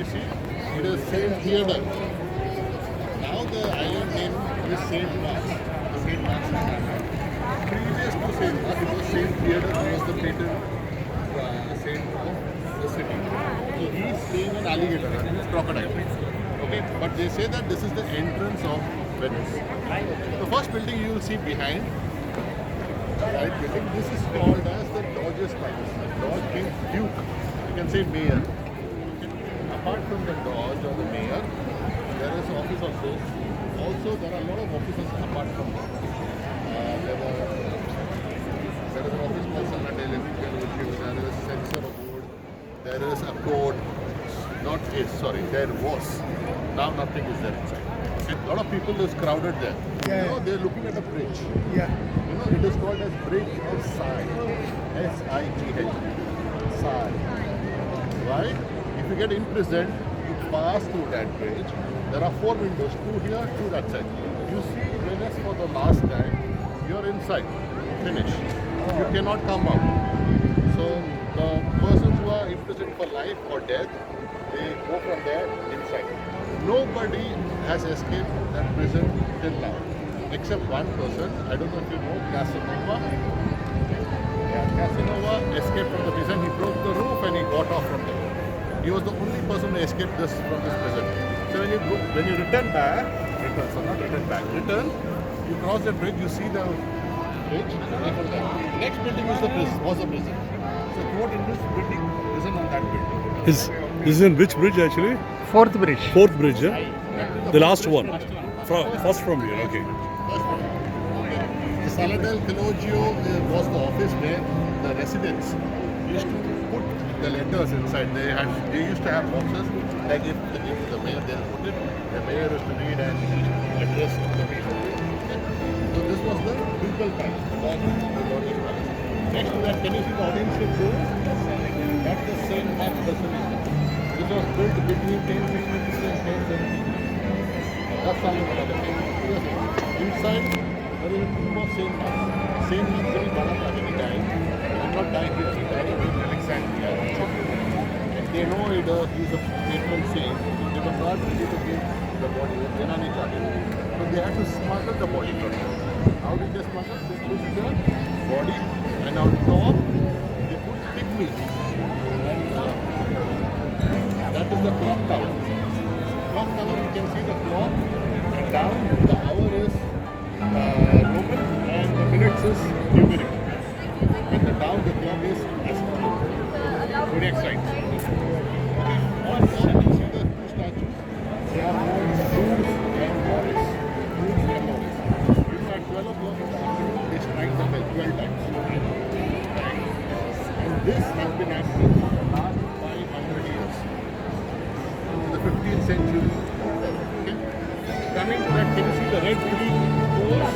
you see, it is Saint Theodore. Now the island name is Saint Mark's. The Saint Mark's Island. Previous to Saint Mark's, it was Saint Theodore, who was the patron saint of the city. So he is staying in alligator, that means crocodile. Okay, but they say that this is the entrance of Venice. The first building you will see behind, right building, this is called as the Doge's Palace. Doge means Duke. You can say mayor. Okay. Apart from the Doge or the mayor, there is office also. Also, there are a lot of offices apart from that. There is an office called Sanate Electrical, there is sensor board, there is a code. Not is, sorry, there was. Now nothing is there inside. Okay. A lot of people is crowded there. Yeah. You know, they're looking at a bridge. Yeah. You know, it is called as Bridge of Sigh. S-I-G-H. Sigh. Right? If you get imprisoned, you pass through that bridge. There are 4 windows, 2 here, 2 that side. You see Venice for the last time, you're inside. Finish. You cannot come out. So the persons who are imprisoned for life or death, they go from there inside. Nobody has escaped that prison till now, except one person. I don't know if you know, Casanova. Yeah, Casanova escaped from the prison. He broke the roof and he got off from there. He was the only person who escaped from this prison. So when you return back, you cross the bridge, you see the bridge. Next building was a prison. So throughout in this building, prison on that building. This is in which bridge actually? Fourth bridge. Fourth bridge, yeah? The last one. First from here, okay. The Sala del Collegio was the office where the residents used to put the letters inside. They used to have boxes, like if they give to the mayor, they'll put it. The mayor is to read and address the people. So this was the Ducal Palace, the Lord's Palace. Next to that, can you see the audience room? That's the Saint Mark's Basilica. This was built between 1066 and 1070. That's how you know the name. Inside, there is a tomb of Saint Mark. Saint Mark very bada tha, he died. He did not die here, he died in Alexandria. And they know he's a patron saint. They were not ready to give the body. They not charted. So they had to smuggle the body from here. How did they smuggle? They put the body and on top they put pygmies. And that is the clock tower. Clock tower, you can see the clock. And down the hour is Roman and the minutes is numeric. And the down the clock is astronomical. Zodiac signs. Okay. On top you see the 2 statues. They are called Zeus and Morris. Zeus and Morris. You know at 12 o'clock in the afternoon they strike the bell 12 times. And this has been active for the last 500 years. In the 15th century. Okay. Coming to that, can you see the red green poles?